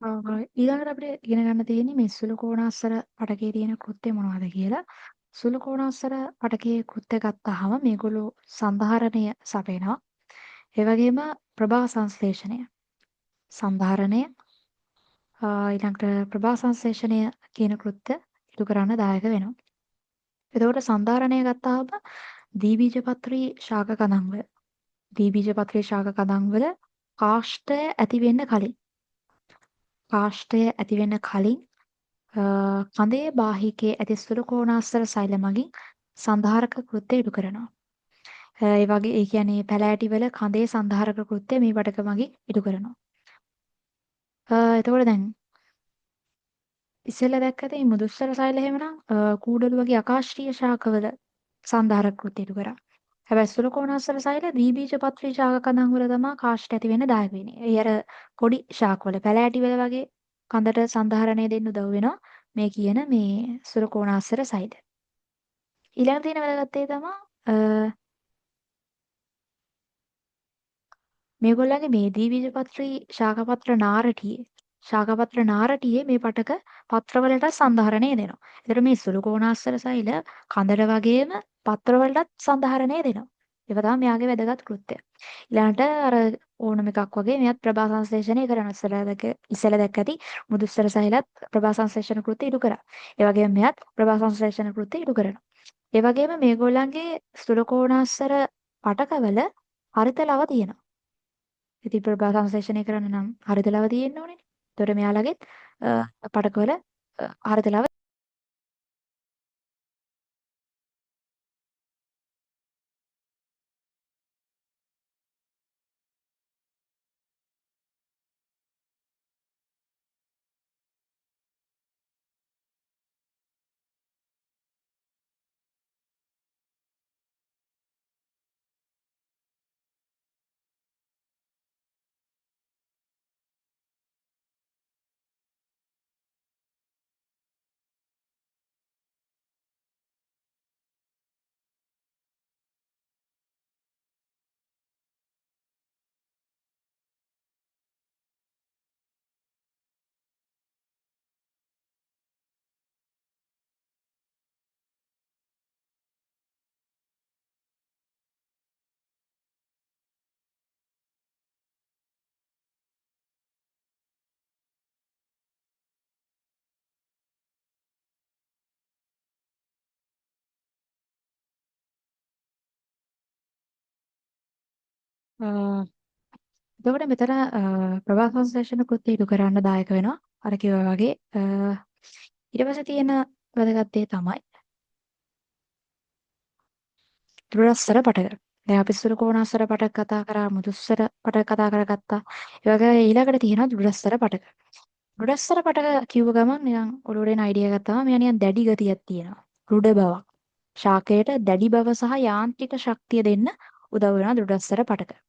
ඊළඟට අපිට ඉගෙන ගන්න තියෙන්නේ මේ සුළු කෝණාස්තර පටකයේ තියෙන කෘත්‍ය මොනවද කියලා. සුළු කෝණාස්තර පටකයේ කෘත්‍ය ගත්තාම මේගොල්ලෝ සන්ධාරණය සපයනවා. ඒ වගේම ප්‍රභා සංශ්ලේෂණය. සන්ධාරණය ඊළඟට ප්‍රභා සංශ්ලේෂණය කියන කෘත්‍ය ඉටු කරන්න දායක වෙනවා. එතකොට සන්ධාරණය ගත්තාම ද්විබීජපත්‍රී ශාක කඳන්වල ද්විබීජපත්‍රී ශාක කඳන්වල කාෂ්ඨය ඇති වෙන්න කලින් කඳේ බාහිකයේ ඇති සුළු කෝණාස්තර සෛල මගින් සන්ධාරක කෘත්‍ය ඉටු කරනවා. ඒ වගේ ඒ කියන්නේ පැලෑටිවල කඳේ සන්ධාරක කෘත්‍ය මේ පටක මගින් ඉටු කරනවා. එතකොට දැන් ඉස්සෙල්ලා දැක්කද මේ මුදුස්සර සෛල එහෙමනම් කූඩළු වගේ අකාශ්‍රීය ශාකවල සන්ධාරක කෘත්‍ය ඉටු කරා. හැබැයි සුළු කෝණාස්තර සෛල ද්විබීජපත්‍රී ශාක කඳන් වල තමයි කාෂ්ඨ ඇති වෙන්න දායක වෙන්නේ. ඒ අර පොඩි ශාකවල පැලෑටිවල වගේ කඳට සන්ධාරණය දෙන්න උදව් වෙනවා මේ කියන මේ සුළු කෝණාස්තර සෛල. ඊළඟ තියෙන වැදගත් දේ තමයි මේගොල්ලන්ගේ මේ ද්විබීජපත්‍රී ශාකපත්‍ර නාරටියේ මේ පටක පත්‍රවලට සන්ධාරණය දෙනවා. ඒතර මේ සුළු කෝණාස්තර සෛල කඳට වගේම පත්‍රවලටත් සන්ධාරණය දෙනවා. ඒක තමයි මෙයාගේ වැදගත් කෘත්‍යය. ඊළඟට අර ඕනම එකක් වගේ මෙයත් ප්‍රභා සංශ්ලේෂණය කරන ඉස්සෙල්ලා දැක්ක ඇති මුදුස්තර සෛලත් ප්‍රභා සංශ්ලේෂණ කෘත්‍ය ඉටු කරා. ඒ වගේම මෙයත් ප්‍රභා සංශ්ලේෂණ කෘත්‍ය ඉටු කරනවා. ඒ වගේම මේගොල්ලන්ගේ සුළු කෝණාස්තර පටකවල හරිත ලව තියෙනවා. ඉතින් ප්‍රභා සංශ්ලේෂණය කරන්න නම් හරිත ලව තියෙන්න ඕනේ. ඒතකොට මෙයාලගෙත් පටකවල හරිත ලව එතකොට මෙතන ප්‍රභා සංශ්ලේෂණ කෘත්‍ය ඉටු කරන්න දායක වෙනවා. අර කිව්වා වගේ ඊට පස්සේ තියෙන වැදගත් දේ තමයි දුරස්තර පටක. දැන් අපි සුළු කෝණාස්තර පටක කතා කරා, මුදුස්තර පටක කතා කරගත්තා. ඒ වගේ ඊළඟට තියෙනවා දුරස්තර පටක. දුරස්තර පටක කිව්ව ගමන් නිකන් ඔළුවට එන අයිඩියා එකක් තමයි මෙයා නිකන් දැඩි ගතියක් තියෙනවා. රුඩ බවක්. ශාකයට දැඩි බව සහ යාන්ත්‍රික ශක්තිය දෙන්න උදව් වෙනවා දුරස්තර පටක.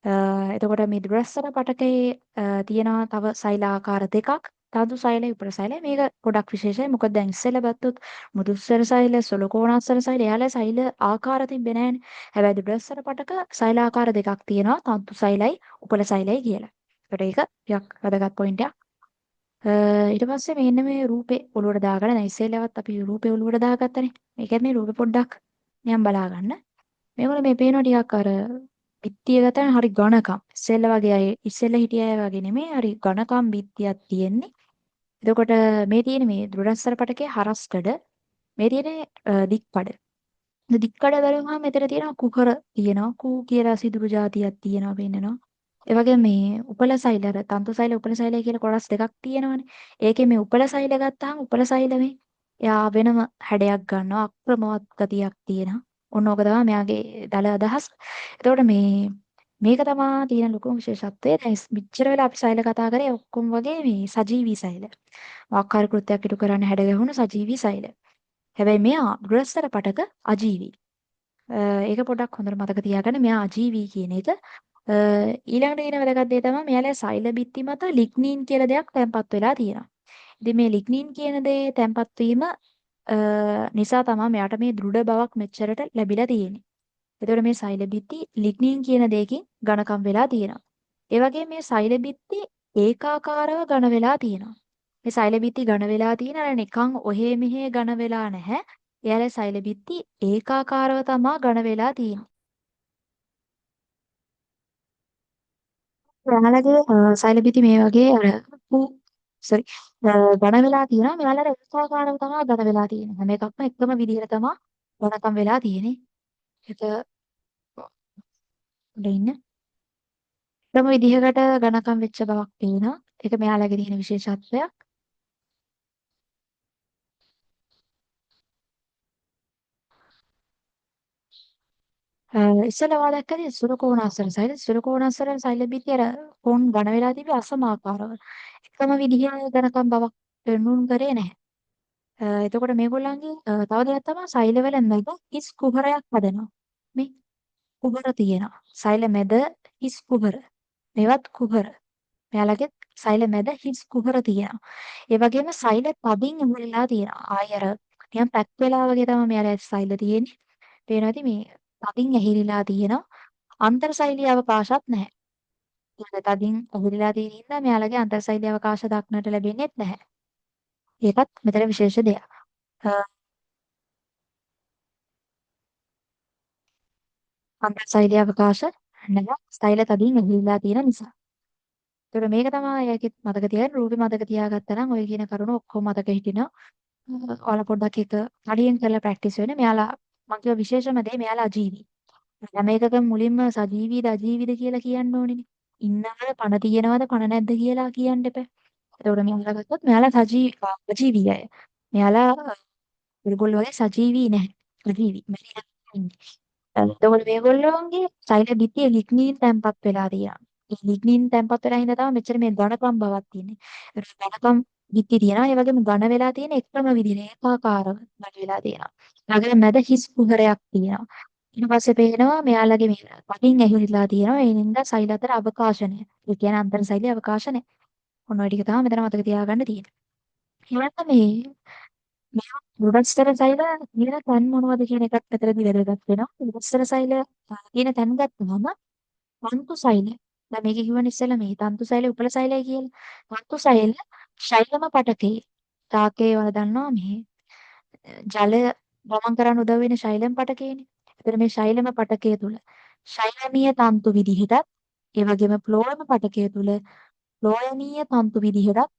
එතකොට මේ දුරස්තර පටකයේ තියෙනවා තව සෛල ආකාර දෙකක්. ධාතු සෛලය, උපර සෛලය. මේක ගොඩක් විශේෂයි. මොකද දැන් ඉස්සෙල්ලා ගත්තොත් මුදුස්තර සෛල, සොලකෝණාස්තර සෛල, එයාලා සෛල ආකාර තිබ්බේ නැහැනේ. හැබැයි දුරස්තර පටක සෛල ආකාර දෙකක් තියෙනවා. ධාතු සෛලයි, උපල සෛලයි කියලා. ඒකට ඒක ටිකක් වැදගත් පොයින්ට් එකක්. ඊට පස්සේ මෙන්න මේ රූපේ ඔලුවට දාගන්න. දැන් ඉස්සෙල්ලාවත් අපි රූපේ ඔලුවට දාගත්තනේ. මේකත් මේ රූපේ පොඩ්ඩක් නිකන් බලා ගන්න. මේගොල්ලෝ මේ පේනවා ටිකක් අර බිත්තිය ගතන හරි ඝනකම්. ඉස්සෙල්ලා හිටිය අය වගේ නෙමෙයි. හරි ඝනකම් බිත්තියක් තියෙන්නේ. එතකොට මේ තියෙන මේ දුරස්තර පටකේ හරස්කඩ මේ තියෙන දික්කඩ. දික්කඩ බලුවහම මෙතන තියෙනවා කුහර තියෙනවා. කූ කියලා සිදුරු జాතියක් තියෙනවා පෙන්නනවා. ඒ වගේම මේ උපල සෛල අර තන්තු සෛල උපල සෛලය කියලා කොටස් දෙකක් තියෙනවානේ. ඒකේ මේ උපල සෛල ගත්තාම උපල සෛල මේ එයා වෙනම හැඩයක් ගන්නවා අක්‍රමවත් ගතියක් තියෙනවා. ඔන්න ඕක තමයි මෙයාගේ දල අදහස්. එතකොට මේක තමයි තියෙන ලොකුම විශේෂත්වය. දැන් මෙච්චර වෙලා අපි සෛල කතා කරේ ඔක්කොම වගේ මේ සජීවී සෛල. ආකාර කෘත්‍යයක් ඉටු කරන්න හැඩ ගැහුණු සජීවී සෛල. හැබැයි මෙයා ගෘහස්තර පටක අජීවී. ඒක පොඩ්ඩක් හොඳට මතක තියාගන්න මෙයා අජීවී කියන එක. ඊළඟට එන වැදගත් දේ තමයි මෙයාලා සෛල බිත්ති මත ලිග්නීන් කියලා දෙයක් තැන්පත් වෙලා තියෙනවා. ඉතින් මේ ලිග්නීන් කියන දේ තැන්පත් වීම නිසා තමයි මෙයාට මේ දෘಢ බවක් මෙච්චරට ලැබිලා තියෙන්නේ. එතකොට මේ සෛල බිත්ති ලිග්නීන් කියන දෙයකින් ඝනකම් වෙලා තියෙනවා. ඒ වගේම මේ සෛල බිත්ති ඒකාකාරව ඝන වෙලා තියෙනවා. මේ සෛල බිත්ති ඝන වෙලා තියෙන අර නිකන් ඔහේ මෙහේ ඝන වෙලා නැහැ. එයාලේ සෛල බිත්ති ඒකාකාරව තමා ඝන වෙලා තියෙන්නේ. ඔයාලගේ සෛල බිත්ති මේ වගේ අර සෝරි ඝන වෙලා තියෙනවා. මෙයාලට ඒකාකාරව තමා ඝන වෙලා තියෙන්නේ. හැම එකක්ම එකම විදිහට තමා ඝනකම් වෙලා තියෙන්නේ. ඒක උඩ ඉන්න එකම විදිහකට ඝනකම් වෙච්ච බවක් පේනවා. ඒක මෙයාලගේ තියෙන විශේෂත්වයක්. ඉස්සෙල්ලා ඔයා දැක්කද සුරකෝණාසන සෛල සුරකෝණාසන සෛල බිත්ති අර කොන් ඝන වෙලා තිබි අසමාකාරව. එකම විදිහේ ඝනකම් බවක් පෙන්වුම් කරේ නැහැ. එතකොට මේගොල්ලන්ගේ තව දෙයක් තමයි සෛලවල මැද හිස් කුහරයක් හදනවා. මේ කුහර තියෙනවා. සෛල මැද හිස් කුහර. මේවත් කුහර. මෙයාලගේ සෛල මැද හිස් කුහර තියෙනවා. ඒ වගේම සෛල තදින් ඉහළලා තියෙනවා. ආය අර නිකන් පැක් වෙලා වගේ තමයි මෙයාලගේ සෛල තියෙන්නේ. පේනවා ඉතින් මේ තදින් ඇහිලිලා තියෙනවා. අන්තර්සෛලීය අවකාශත් නැහැ. ඒක තදින් ඇහිලිලා තියෙන හින්දා මෙයාලගේ අන්තර්සෛලීය අවකාශ දක්නට ලැබෙන්නේ නැහැ. ඒකත් මෙතන විශේෂ දෙයක්. අ, අන්තර්සෛලීය අවකාශ නැහැ. සෛල තදින් ඇහිලිලා තියෙන නිසා. ඒතර මේක තමයි ඒකෙත් මතක තියාගන්න. රූපේ මතක තියාගත්තා නම් ඔය කියන කරුණු ඔක්කොම මතක හිටිනවා. ඔයාලා පොඩ්ඩක් ඒක හරියෙන් කරලා ප්‍රැක්ටිස් වෙන්න. මෙයාලා මම කියව විශේෂම දේ මෙයාලා අජීවී. හැම එකකම මුලින්ම සජීවීද අජීවීද කියලා කියන්න ඕනේනේ. ඉන්නවද පණ තියෙනවද පණ නැද්ද කියලා කියන්න එපා. එතකොට මෙයාලා ගත්තොත් මෙයාලා අජීවී අය. මෙයාලා ඒගොල්ලෝ වගේ සජීවී නැහැ. අජීවී. මැරිලා ඉන්නේ. එතකොට මේගොල්ලෝගේ සෛල බිත්තිය ලිග්නීන් තැම්පත් වෙලා තියෙනවා. ඒ ලිග්නීන් තැම්පත් වෙලා හින්දා තමයි මෙච්චර මේ ඝනකම් බවක් තියෙන්නේ. ඒක ඝනකම් බිත්ති තියෙනවා. ඒ වගේම ඝන වෙලා තියෙන එකම විදිහේ ඒකාකාරව ඝන වෙලා තියෙනවා. ඊළඟට මැද හිස් කුහරයක් තියෙනවා. ඊට පස්සේ පේනවා මෙයාලගේ මේ පටින් ඇහිලා තියෙනවා. ඒ නින්දා සෛල අතර අවකාශනය. ඒ කියන්නේ අන්තර් සෛලයේ අවකාශනය. ඔන්න ඔය ටික තමයි මෙතන මතක තියාගන්න තියෙන්නේ. ඊළඟට මේ මුරස්තර සෛල කියන තැන් මොනවද කියන එකත් මෙතනදී වැදගත් වෙනවා. මුරස්තර සෛල කියන තැන් ගත්තම තන්තු සෛල. දැන් මේක කියවන ඉස්සෙල්ලා මේ තන්තු සෛල උපල සෛලයි කියලා. තන්තු සෛල ශෛලම පටකේ. තාකේ වල දන්නවා මේ ජලය ගමන් කරන්න උදව් වෙන ශෛලම් පටකේනේ. ඒතර මේ ශෛලම පටකය තුල ශෛලමීය තන්තු විදිහටත් ඒ වගේම ෆ්ලෝයම පටකය තුල ෆ්ලෝයමීය තන්තු විදිහටත්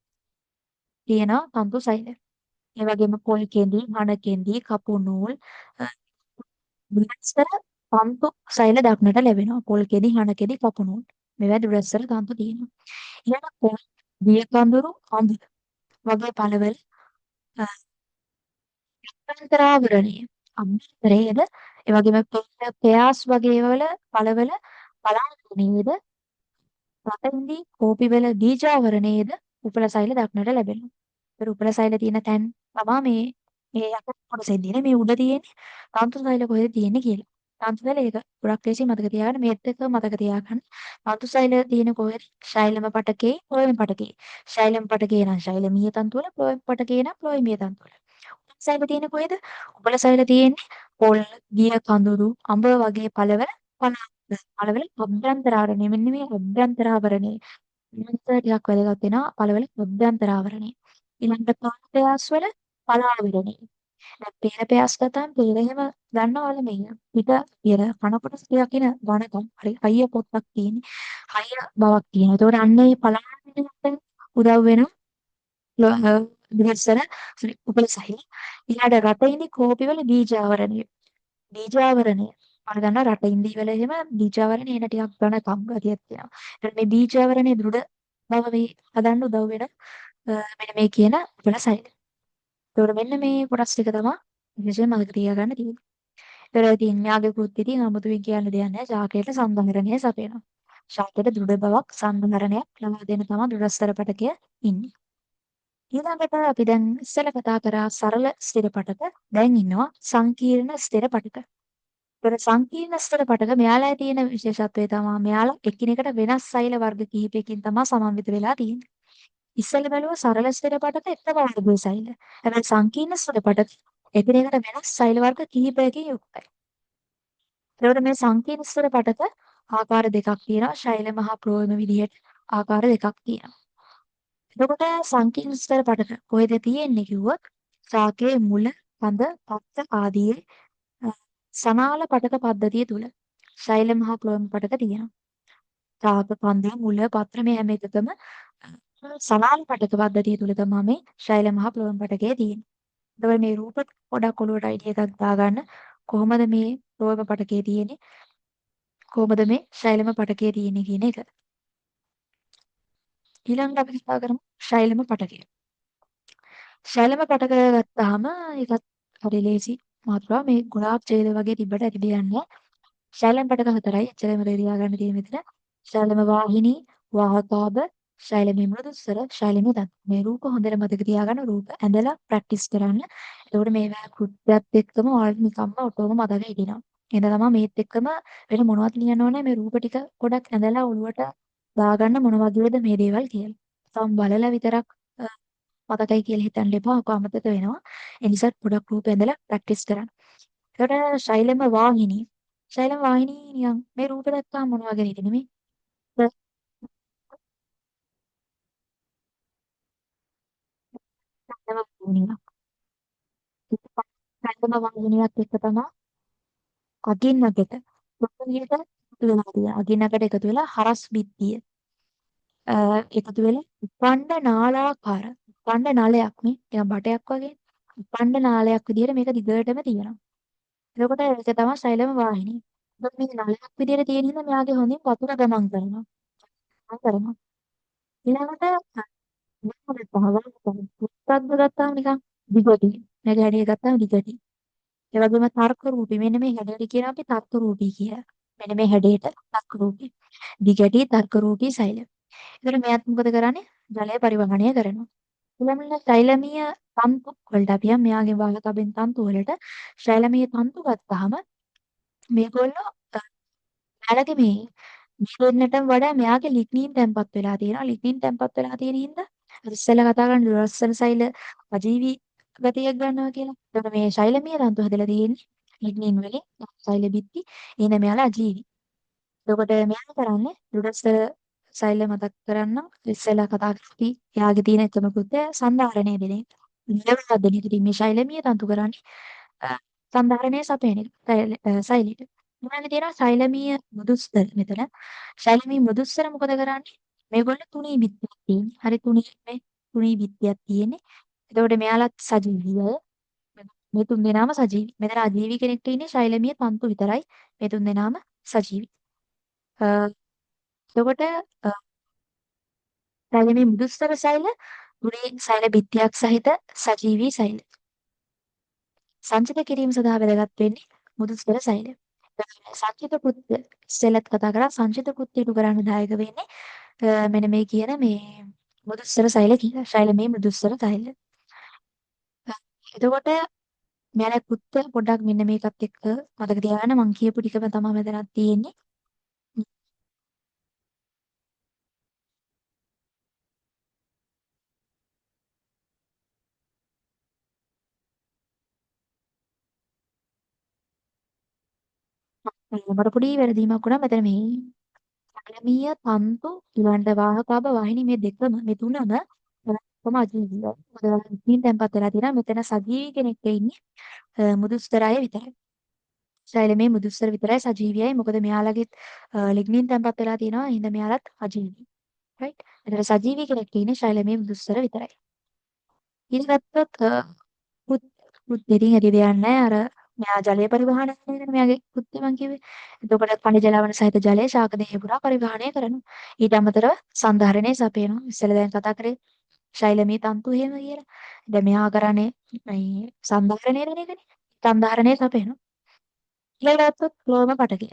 තියෙනවා තන්තු සෛල. ඒ වගේම පොල් කෙඳි, ඝන කෙඳි, කපු නූල් දුරස්තර තන්තු සෛල දක්නට ලැබෙනවා. පොල් කෙඳි, ඝන කෙඳි, කපු නූල්. මේවා දුරස්තර තන්තු තියෙනවා. ඊළඟ දිය කඳුරු අඳ වගේ පළවල අභ්‍යන්තරාවරණය අභ්‍යන්තරයේද ඒ වගේම පෙයාස් වගේ වල පළවල පලාවරණයේද රටින්දී කෝපිවල බීජාවරණයේද උපල සෛල දක්නට ලැබෙනවා. ඒතර උපල සෛල තියෙන තැන් තමා මේ යට කොටසෙන් තියෙන්නේ මේ උඩ තියෙන්නේ තන්තු සෛල කොහෙද තියෙන්නේ කියලා. තන්තු සෛල ඒක ගොඩක් ලේසි මතක තියාගන්න මේත් එක්ක මතක තියාගන්න. තන්තු සෛල තියෙන කොහෙද? ශෛලම පටකේ, ෆ්ලෝයම පටකේ. ශෛලම පටකේ නම් ශෛලමීය තන්තු වල, ෆ්ලෝයම පටකේ නම් ෆ්ලෝයමීය තන්තු වල. උපල සෛල තියෙන්නේ කොහෙද? උපල සෛල තියෙන්නේ පොල්, දිය කඳුරු, අඹ වගේ පළවල පළවල අභ්‍යන්තරාවරණය. මෙන්න මේ අභ්‍යන්තරාවරණය ඊළඟට ටිකක් වැදගත් වෙනවා පළවල අභ්‍යන්තරාවරණය. ඊළඟට පාදපයාස් වල පලාවරණය. දැන් පේන පයාස් ගත්තාම පේන එහෙම ගන්නවල මේ පිට පිර කන කොටස් ටිකක් එන ඝනකම් හරි හයිය පොත්තක් තියෙන හයිය බවක් තියෙනවා. ඒතකොට අන්න ඒ පලාවරණයට උදව් වෙනවා දිවස්සර උපල සහිල. ඊළඟට රටයිනි කෝපිවල බීජාවරණය. බීජාවරණය. මම දන්නවා රට ඉන්දි වල එහෙම බීජාවරණය එන ටිකක් ඝනකම් ගතියක් තියෙනවා. ඒත් මේ බීජාවරණය දෘಢ බව මේ හදන්න උදව් වෙන මෙන්න මේ කියන උපලසයිල. ඒතකොට මෙන්න මේ කොටස් ටික තමයි විශේෂයෙන් මතක තියාගන්න තියෙන්නේ. ඒතර ඉතින් යාගේ කෘත්‍යදී 아무තුවෙන් කියන්න දෙයක් නැහැ. ශාකයට සම්බන්ධරණය සපයනවා. ශාකයට දෘಢ බවක් සම්බන්ධරණයක් ලබා දෙන තමයි දෘಢස්තර පටකය ඉන්නේ. ඊළඟට අපි දැන් ඉස්සෙල්ලා කතා කරා සරල ස්ථිර පටක. දැන් ඉන්නවා සංකීර්ණ ස්ථිර පටක. ඒතර සංකීර්ණ ස්ථිර පටක මෙයාලා තියෙන විශේෂත්වය තමයි මෙයාලා එකිනෙකට වෙනස් සෛල වර්ග කිහිපයකින් තමයි සමන්විත වෙලා තියෙන්නේ. ඉස්සෙල්ලා බැලුවා සරල ස්ථිර පටක එකම වර්ගයේ සෛල. හැබැයි සංකීර්ණ ස්ථිර පටක එකිනෙකට වෙනස් සෛල වර්ග කිහිපයකින් යුක්තයි. ඒතකොට මේ සංකීර්ණ ස්ථිර පටක ආකාර දෙකක් තියෙනවා. ශෛල මහා ප්‍රෝයම විදිහට ආකාර දෙකක් තියෙනවා. එතකොට සංකීර්ණ පටක කොහෙද තියෙන්නේ කිව්වොත් ශාකයේ මුල, කඳ, පත්ත ආදී අ, සනාල පටක පද්ධතිය තුල ශෛල මහ ක්ලෝම පටක තියෙනවා. ශාක, කඳ, මුල, පත්‍ර මේ හැම එකකම සනාල පටක පද්ධතිය තුල තමයි මේ ශෛල මහ ක්ලෝම පටකය තියෙන්නේ. එතකොට මේ රූප පොඩක් ඔලුවට අයිඩියා එකක් දාගන්න කොහොමද මේ ක්ලෝම පටකය තියෙන්නේ? කොහොමද මේ ශෛලම පටකය තියෙන්නේ කියන එක. ඊළඟට අපි කතා කරමු ශෛලම පටකය. ශෛලම පටකය ගත්තාම ඒකත් හරි ලේසි මාතෘකාව. මේ ගුලාබ් ජේල වගේ තිබ්බට ඇති දෙන්නේ. ශෛලම පටක හතරයි. එච්චරම රේඩියා ගන්න තියෙන මෙතන. ශෛලම වාහිනී, වාහකාභ, ශෛලම මෘදුස්වර, ශෛලම දත්. මේ රූප හොඳට මතක තියාගන්න රූප ඇඳලා ප්‍රැක්ටිස් කරන්න. එතකොට මේවා කෘත්‍යත් එක්කම ඔයාලට නිකම්ම ඔටෝම මතක හිටිනවා. එහෙනම් තමයි මේත් එක්කම වෙන මොනවද ලියන්න ඕනේ මේ රූප ටික පොඩක් ඇඳලා ඔළුවට දාගන්න මොන වගේද මේ දේවල් කියලා. තම බලලා විතරක් මතකයි කියලා හිතන්න එපා. ඔක අමතක වෙනවා. ඒ නිසා පොඩක් රූප ඇඳලා ප්‍රැක්ටිස් කරන්න. එතකොට ශෛලම වාහිනී. ශෛලම වාහිනී නිකන් මේ රූප දැක්කම මොන වගේ හිතෙන්නේ මේ? ශෛලම වාහිනියක්. ශෛලම වාහිනියක් එක තමයි අගින්නකට. පොතේට එකතු වෙලා තියෙනවා. අගින්නකට එකතු වෙලා හරස් බිත්තිය එකතු වෙලා උපණ්ඩ නාලාකාර උපණ්ඩ නලයක් මේ නිකන් බටයක් වගේ උපණ්ඩ නාලයක් විදිහට මේක දිගටම තියෙනවා. එතකොට ඒක තමයි ශෛලම වාහිනිය. එතකොට මේ නලයක් විදිහට තියෙන හින්දා මෙයාගේ හොඳින් වතුර ගමන් කරනවා. කරනවා. ඊළඟට මොකද පහවල් පුත්තක්ද ගත්තාම නිකන් දිගටි. මේක හැඩය ගත්තාම දිගටි. ඒ වගේම තර්ක රූපී. මෙන්න මේ හැඩයට කියන අපි තර්ක රූපී කියලා. මෙන්න මේ හැඩයට තර්ක රූපී. දිගටි තර්ක රූපී ශෛල. එතකොට මෙයාත් මොකද කරන්නේ? ජලය පරිවහණය කරනවා. ඊළඟට ශෛලමීය තන්තු වලට අපි මෙයාගේ වාහකබෙන් තන්තු වලට ශෛලමීය තන්තු ගත්තාම මේගොල්ලෝ යාළගේ මේ දෙන්නටම වඩා මෙයාගේ ලිග්නීන් තැම්පත් වෙලා තියෙනවා. ලිග්නීන් තැම්පත් වෙලා තියෙන හින්දා අර ඉස්සෙල්ලා කතා කරන ලස්සන සෛල අජීවී ගතියක් ගන්නවා කියලා. එතකොට මේ ශෛලමීය තන්තු හදලා තියෙන්නේ ලිග්නීන් වලින් සෛල බිත්ති. එහෙනම් මෙයාලා අජීවී. එතකොට මෙයා කරන්නේ දුරස්තර සෛල මතක් කරන්නම්. ඉස්සෙල්ලා කතා කරපු එයාගේ තියෙන එකම කෘත්‍යය සන්ධාරණය දෙන එක. නිරවද්ද දෙන එක. ඉතින් මේ ශෛලමීය තන්තු කරන්නේ සන්ධාරණය සපයන එක. සෛලයට. ඊළඟට තියෙනවා ශෛලමීය මෘදුස්තර මෙතන. ශෛලමීය මෘදුස්තර මොකද කරන්නේ? මේගොල්ලෝ තුනී බිත්තියක් තියෙන්නේ. හරි තුනී මේ තුනී බිත්තියක් තියෙන්නේ. එතකොට මෙයාලත් සජීවී අය. මේ තුන් දෙනාම සජීවී. මෙතන අජීවී කෙනෙක්ට ඉන්නේ ශෛලමීය තන්තු විතරයි. මේ තුන් දෙනාම සජීවී. අ, එතකොට ශෛලමීය මෘදුස්තර සෛල තුනී සෛල බිත්තියක් සහිත සජීවී සෛල. සංචිත කිරීම සඳහා වැදගත් වෙන්නේ මෘදුස්තර සෛලය. සංචිත කෘත්‍ය ඉස්සෙල්ලත් කතා කරා සංචිත කෘත්‍ය ඉටු කරන්න දායක වෙන්නේ මෙන්න මේ කියන මේ මෘදුස්තර සෛල කියලා. ශෛලමය මෘදුස්තර සෛල. එතකොට මෙයාලා කෘත්‍ය පොඩ්ඩක් මෙන්න මේකත් එක්ක මතක තියාගන්න මම කියපු ටිකම තමයි මෙතනක් තියෙන්නේ. මට පොඩි වැරදීමක් වුණා මෙතන මේ ශෛලමීය තන්තු ඊළඟට වාහකාභ වාහිනී මේ දෙකම මේ තුනම කොහොම අජීවීය. මොකද ඉතින් තැම්පත් වෙලා තියෙනවා මෙතන සජීවී කෙනෙක් ඉන්නේ මෘදුස්තරය විතරයි. ශෛලමේ මුදුස්සර විතරයි සජීවියයි. මොකද මෙයාලගේ ලිග්නින් තැම්පත් වෙලා තියෙනවා. හින්දා මෙයාලත් අජීවී. රයිට්. එතන සජීවී කෙනෙක් ඉන්නේ ශෛලමේ මුදුස්සර විතරයි. ඊළඟට කෘත්‍යයෙන් ඇති දෙයක් නැහැ. අර මෙයා ජලය පරිවහනය කරන මෙයාගේ කෘත්‍ය මං කිව්වේ. එතකොට කණි ජලවන සහිත ජලය ශාක දේහ පුරා පරිවහනය කරනවා. ඊට අමතරව සන්ධාරණය සපයනවා. ඉස්සෙල්ලා දැන් කතා කරේ ශෛලමී තන්තු එහෙම කියලා. දැන් මෙයා කරන්නේ මේ සන්ධාරණය දෙන එකනේ. සන්ධාරණය සපයනවා. ඊළඟට ක්ලෝම පටකය.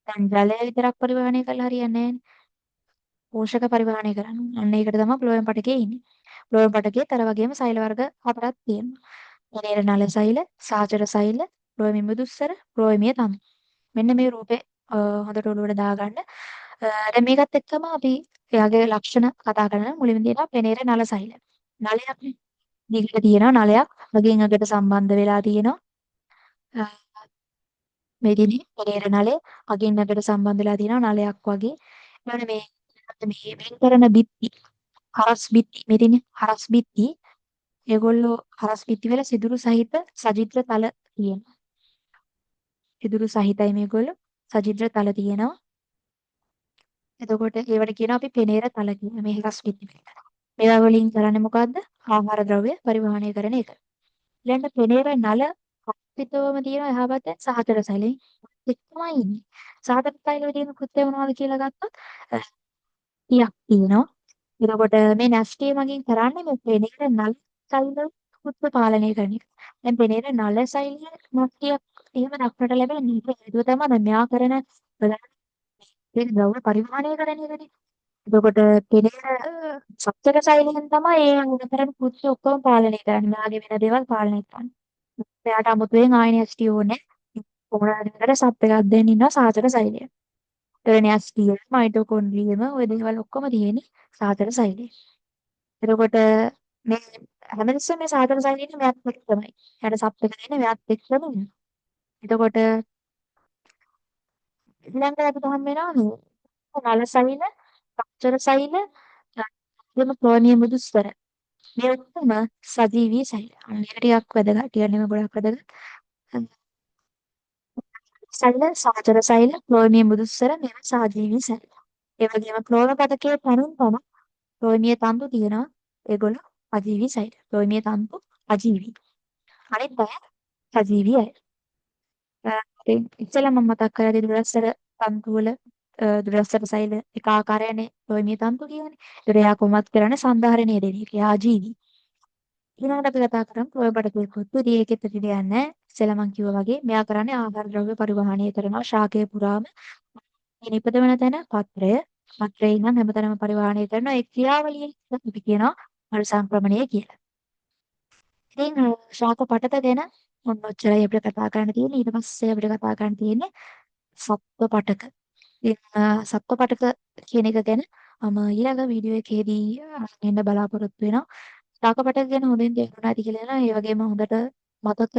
දැන් ජලය විතරක් පරිවහනය කළා හරියන්නේ නැහැ. පෝෂක පරිවහනය කරන්න. අන්න ඒකට තමයි ක්ලෝම පටකයේ ඉන්නේ. ක්ලෝම පටකයේ තර වගේම සෛල වර්ග හතරක් තියෙනවා. එනේර නල සෛල, සාචර සෛල, ක්ලෝමි මෘදුස්සර, ක්ලෝමිය තමයි. මෙන්න මේ රූපේ හොඳට ඔලුවට දාගන්න. දැන් මේකත් එක්කම අපි එයාගේ ලක්ෂණ කතා කරන මුලින්ම තියෙනවා පෙනේර නල සෛල. නලයක් නේ. දිගට තියෙනවා නලයක්. වගෙන් අගට සම්බන්ධ වෙලා තියෙනවා. මේ දිනේ පෙරේර නලය අගින්නකට සම්බන්ධ වෙලා තියෙනවා නලයක් වගේ. ඊළඟට මේ වෙන් කරන බිත්ති හරස් බිත්ති මේ තියෙන්නේ හරස් බිත්ති. ඒගොල්ලෝ හරස් බිත්ති වල සිදුරු සහිත සජිත්‍ර තල තියෙනවා. සිදුරු සහිතයි මේගොල්ලෝ. සජිත්‍ර තල තියෙනවා. එතකොට ඒවට කියනවා අපි පෙනේර තල කියලා. මේ හරස් බිත්ති වලට. මේවා වලින් කරන්නේ මොකද්ද? ආහාර ද්‍රව්‍ය පරිවහනය කරන එක. ඊළඟ පෙනේර නල අපිටවම තියෙන එහා පැත්තේ සහචර සෛලෙන් එක්කමයි ඉන්නේ. සහචර සෛලවල තියෙන කෘත්‍ය මොනවද කියලා ගත්තොත් 30ක් තියෙනවා. එතකොට මේ න්‍යෂ්ටිය මගින් කරන්නේ මේ පෙනේර නල සෛල කෘත්‍ය පාලනය කරන එක. දැන් පෙනේර නල සෛල න්‍යෂ්ටියක් එහෙම දක්නට ලැබෙන නීති හේතුව තමයි මෙයා කරන ප්‍රධාන ද්‍රව්‍ය පරිවහනය කරන එකනේ. එතකොට පෙනේර සත්‍යක සෛලයෙන් තමයි ඒ උඩතරන් කෘත්‍ය ඔක්කොම පාලනය කරන්නේ. මෙයාගේ වෙන දේවල් පාලනය කරන්නේ. එයාට අමුතුවෙන් ආයනයස්ටි ඕනේ. කොහොමද විතර සප් එකක් දෙන්න ඉන්නවා සාතර සෛලය. ටර්නයස්ටිය, මයිටොකොන්ඩ්‍රියම ඔය දේවල් ඔක්කොම තියෙන්නේ සාතර සෛලයේ. එතකොට මේ හැමතිස්සෙම මේ සාතර සෛලයේ මෙයාත් එක්ක තමයි. එයාට සප් එක දෙන්නේ මෙයාත් එක්කම. එතකොට ඊළඟට අපිට හම් වෙනවා නල සෛල, පච්චර සෛල, එතන ක්ලෝනියම් මුදුස්තර. මේ ඔක්කොම සජීවී සෛල. අන්න ඒක ටිකක් වැදගත්. ටිකක් නෙමෙයි ගොඩක් වැදගත්. සෛල, සහචර සෛල, ක්ලෝමිය මුදුස්වර මේවා සහජීවී සෛල. ඒ වගේම ක්ලෝර පදකයේ තනුන් තම ක්ලෝමිය තන්තු තියෙනවා. ඒගොල්ලෝ අජීවී සෛල. ක්ලෝමිය තන්තු අජීවී. අනිත් අය සජීවී අය. ඉතින් ඉස්සෙල්ලා මම මතක් කරලා දුරස්තර තන්තු වල දුරස්තර සෛල එක ආකාරයනේ ක්ලෝමිය තන්තු කියන්නේ. ඒතර එයා කොහොමත් කරන්නේ සංධාරණය දෙන එක. එයා අජීවී. ඊළඟට අපි කතා කරමු ක්ලෝර පදකයේ කොත්තු ඒකෙත් පිළියන්නේ නැහැ. ඉස්සෙල්ලා මම කිව්වා වගේ මෙයා කරන්නේ ආහාර ද්‍රව්‍ය පරිවහනය කරනවා ශාකය පුරාම. මේ නිපදවන තැන පත්‍රය. පත්‍රය ඉඳන් හැමතැනම පරිවහනය කරන ඒ ක්‍රියාවලිය අපි කියනවා පරිසංක්‍රමණය කියලා. ඉතින් ශාක පටත ගැන ඔන්න ඔච්චරයි අපිට කතා කරන්න තියෙන්නේ. ඊට පස්සේ අපිට කතා කරන්න තියෙන්නේ සත්ව පටක. ඉතින් සත්ව පටක කියන එක ගැන මම ඊළඟ වීඩියෝ එකේදී අරගෙන බලාපොරොත්තු වෙනවා. ශාක පටක ගැන හොඳින් තේරුණා ඇති කියලා නේද? ඒ වගේම හොඳට මතක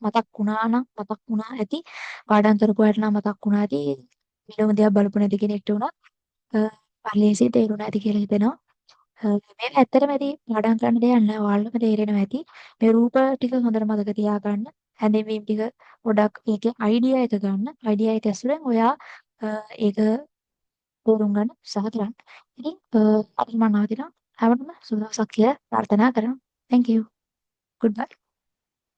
මතක් වුණා නම් මතක් වුණා ඇති. පාඩම් කරපු අයට නම් මතක් වුණා ඇති. වීඩියෝ දෙයක් බලපු නැති කෙනෙක්ට උනත් පල්ලේසිය තේරුණා ඇති කියලා හිතෙනවා. මේක ඇත්තටම ඇති පාඩම් කරන්න දෙයක් නෑ. ඔයාලටම තේරෙනවා ඇති. මේ රූප ටික හොඳට මතක තියාගන්න. හැඳින්වීම් ටික පොඩක් ඒකේ අයිඩියා එක ගන්න. අයිඩියා එක ඇසුරෙන් ඔයා ඒක තේරුම් ගන්න උත්සාහ කරන්න. ඉතින් අද මම නවතිනවා. හැමෝටම සුබ දවසක් කියලා ප්‍රාර්ථනා කරනවා. Thank you. Goodbye.